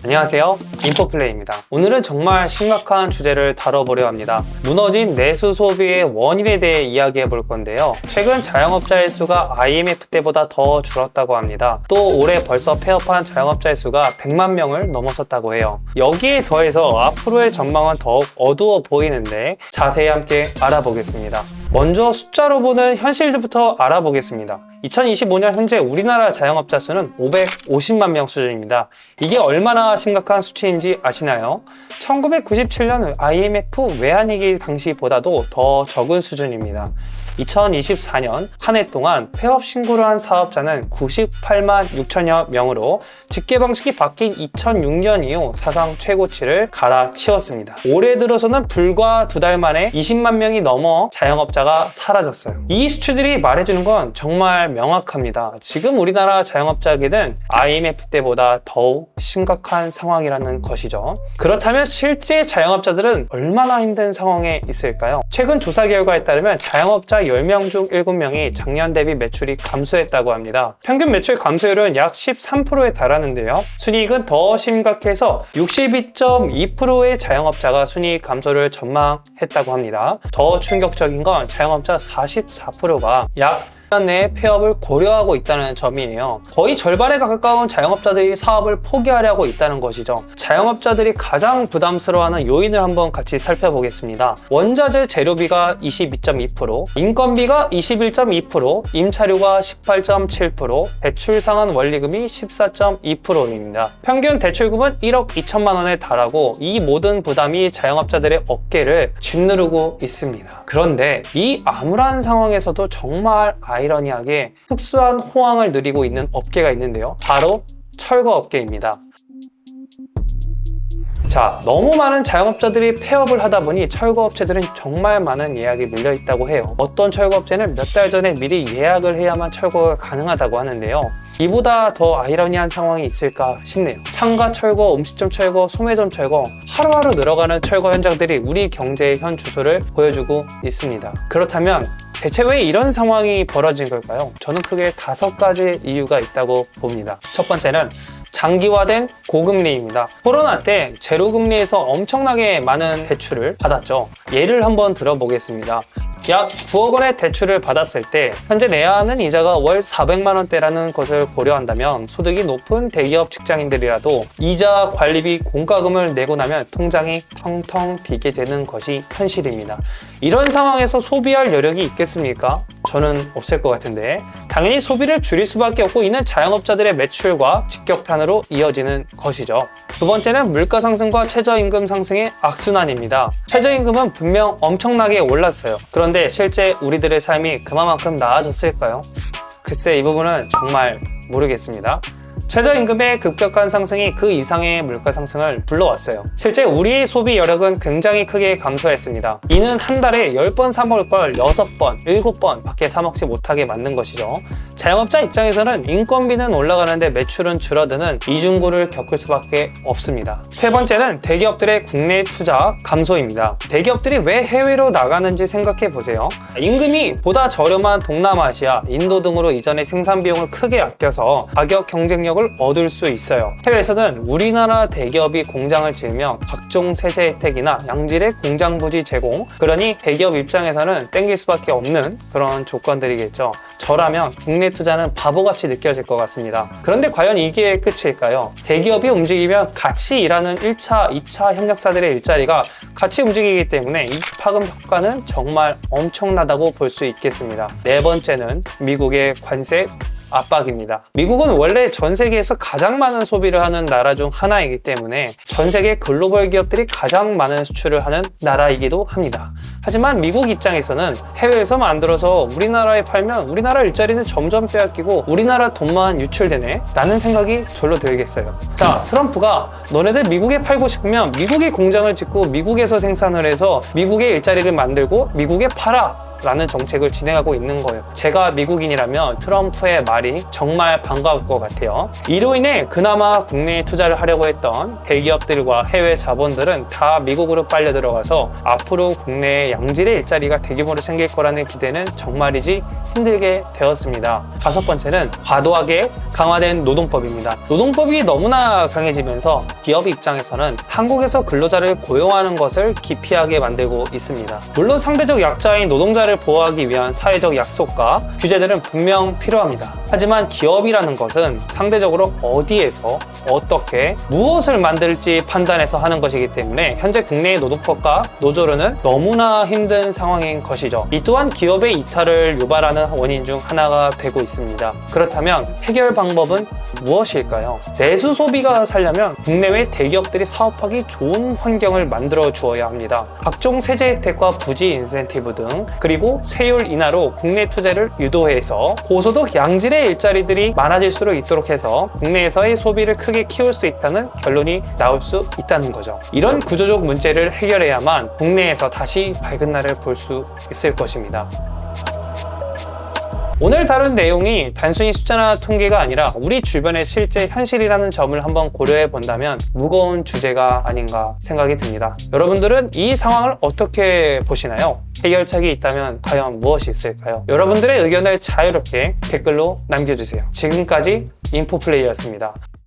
안녕하세요, 인포플레이입니다. 오늘은 정말 심각한 주제를 다뤄보려 합니다. 무너진 내수 소비의 원인에 대해 이야기해 볼 건데요. 최근 자영업자의 수가 IMF 때보다 더 줄었다고 합니다. 또 올해 벌써 폐업한 자영업자의 수가 100만 명을 넘어섰다고 해요. 여기에 더해서 앞으로의 전망은 더욱 어두워 보이는데 자세히 함께 알아보겠습니다. 먼저 숫자로 보는 현실부터 알아보겠습니다. 2025년 현재 우리나라 자영업자 수는 550만 명 수준입니다. 이게 얼마나 심각한 수치인지 아시나요? 1997년 IMF 외환위기 당시보다도 더 적은 수준입니다. 2024년 한 해 동안 폐업 신고를 한 사업자는 98만 6천여 명으로 집계 방식이 바뀐 2006년 이후 사상 최고치를 갈아치웠습니다. 올해 들어서는 불과 2달 만에 20만 명이 넘어 자영업자가 사라졌어요. 이 수치들이 말해주는 건 정말 명확합니다. 지금 우리나라 자영업자에게는 IMF 때보다 더욱 심각한 상황이라는 것이죠. 그렇다면 실제 자영업자들은 얼마나 힘든 상황에 있을까요? 최근 조사 결과에 따르면 자영업자 10명 중 7명이 작년 대비 매출이 감소했다고 합니다. 평균 매출 감소율은 약 13%에 달하는데요. 순이익은 더 심각해서 62.2%의 자영업자가 순이익 감소를 전망했다고 합니다. 더 충격적인 건 자영업자 44%가 약 1년 내에 폐업을 고려하고 있다는 점이에요. 거의 절반에 가까운 자영업자들이 사업을 포기하려고 있다는 것이죠. 자영업자들이 가장 부담스러워하는 요인을 한번 같이 살펴보겠습니다. 원자재 재료비가 22.2%, 인건비가 21.2%, 임차료가 18.7%, 대출 상환 원리금이 14.2%입니다. 평균 대출금은 1억 2천만 원에 달하고 이 모든 부담이 자영업자들의 어깨를 짓누르고 있습니다. 그런데 이 암울한 상황에서도 정말 아이러니하게 특수한 호황을 누리고 있는 업계가 있는데요. 바로 철거업계입니다. 자, 너무 많은 자영업자들이 폐업을 하다 보니 철거업체들은 정말 많은 예약이 밀려있다고 해요. 어떤 철거업체는 몇 달 전에 미리 예약을 해야만 철거가 가능하다고 하는데요. 이보다 더 아이러니한 상황이 있을까 싶네요. 상가 철거, 음식점 철거, 소매점 철거, 하루하루 늘어가는 철거 현장들이 우리 경제의 현 주소를 보여주고 있습니다. 그렇다면 대체 왜 이런 상황이 벌어진 걸까요? 저는 크게 5가지 이유가 있다고 봅니다. 첫 번째는 장기화된 고금리입니다. 코로나 때 제로금리에서 엄청나게 많은 대출을 받았죠. 예를 한번 들어보겠습니다. 약 9억 원의 대출을 받았을 때 현재 내야 하는 이자가 월 400만 원대라는 것을 고려한다면 소득이 높은 대기업 직장인들이라도 이자, 관리비, 공과금을 내고 나면 통장이 텅텅 비게 되는 것이 현실입니다. 이런 상황에서 소비할 여력이 있겠습니까? 저는 없을 것 같은데 당연히 소비를 줄일 수밖에 없고 이는 자영업자들의 매출과 직격탄으로 이어지는 것이죠. 두 번째는 물가 상승과 최저임금 상승의 악순환입니다. 최저임금은 분명 엄청나게 올랐어요. 그런데 실제 우리들의 삶이 그만큼 나아졌을까요? 글쎄 이 부분은 정말 모르겠습니다. 최저임금의 급격한 상승이 그 이상의 물가 상승을 불러왔어요. 실제 우리의 소비 여력은 굉장히 크게 감소했습니다. 이는 한 달에 10번 사 먹을 걸 6번, 7번 밖에 사 먹지 못하게 만든 것이죠. 자영업자 입장에서는 인건비는 올라가는데 매출은 줄어드는 이중고를 겪을 수밖에 없습니다. 세 번째는 대기업들의 국내 투자 감소입니다. 대기업들이 왜 해외로 나가는지 생각해 보세요. 임금이 보다 저렴한 동남아시아, 인도 등으로 이전의 생산 비용을 크게 아껴서 가격 경쟁력을 얻을 수 있어요. 해외에서는 우리나라 대기업이 공장을 지으면 각종 세제 혜택이나 양질의 공장 부지 제공, 그러니 대기업 입장에서는 땡길 수밖에 없는 그런 조건들이겠죠. 저라면 국내 투자는 바보같이 느껴질 것 같습니다. 그런데 과연 이게 끝일까요? 대기업이 움직이면 같이 일하는 1차, 2차 협력사들의 일자리가 같이 움직이기 때문에 이 파급 효과는 정말 엄청나다고 볼 수 있겠습니다. 네 번째는 미국의 관세 압박입니다. 미국은 원래 전 세계에서 가장 많은 소비를 하는 나라 중 하나이기 때문에 전 세계 글로벌 기업들이 가장 많은 수출을 하는 나라이기도 합니다. 하지만 미국 입장에서는 해외에서 만들어서 우리나라에 팔면 우리나라 일자리는 점점 빼앗기고 우리나라 돈만 유출되네 라는 생각이 절로 들겠어요. 자, 트럼프가 너네들 미국에 팔고 싶으면 미국에 공장을 짓고 미국에서 생산을 해서 미국의 일자리를 만들고 미국에 팔아 라는 정책을 진행하고 있는 거예요. 제가 미국인이라면 트럼프의 말이 정말 반가울 것 같아요. 이로 인해 그나마 국내에 투자를 하려고 했던 대기업들과 해외 자본들은 다 미국으로 빨려 들어가서 앞으로 국내에 양질의 일자리가 대규모로 생길 거라는 기대는 정말이지 힘들게 되었습니다. 다섯 번째는 과도하게 강화된 노동법입니다. 노동법이 너무나 강해지면서 기업 입장에서는 한국에서 근로자를 고용하는 것을 기피하게 만들고 있습니다. 물론 상대적 약자인 노동자를 보호하기 위한 사회적 약속과 규제들은 분명 필요합니다. 하지만 기업이라는 것은 상대적으로 어디에서 어떻게 무엇을 만들지 판단해서 하는 것이기 때문에 현재 국내의 노동법과 노조로는 너무나 힘든 상황인 것이죠. 이 또한 기업의 이탈을 유발하는 원인 중 하나가 되고 있습니다. 그렇다면 해결 방법은 무엇일까요? 내수 소비가 살려면 국내외 대기업들이 사업하기 좋은 환경을 만들어 주어야 합니다. 각종 세제 혜택과 부지 인센티브 등, 그리고 세율 인하로 국내 투자를 유도해서 고소득 양질의 일자리들이 많아질 수 있도록 해서 국내에서의 소비를 크게 키울 수 있다는 결론이 나올 수 있다는 거죠. 이런 구조적 문제를 해결해야만 국내에서 다시 밝은 날을 볼 수 있을 것입니다. 오늘 다룬 내용이 단순히 숫자나 통계가 아니라 우리 주변의 실제 현실이라는 점을 한번 고려해 본다면 무거운 주제가 아닌가 생각이 듭니다. 여러분들은 이 상황을 어떻게 보시나요? 해결책이 있다면 과연 무엇이 있을까요? 여러분들의 의견을 자유롭게 댓글로 남겨주세요. 지금까지 인포플레이였습니다.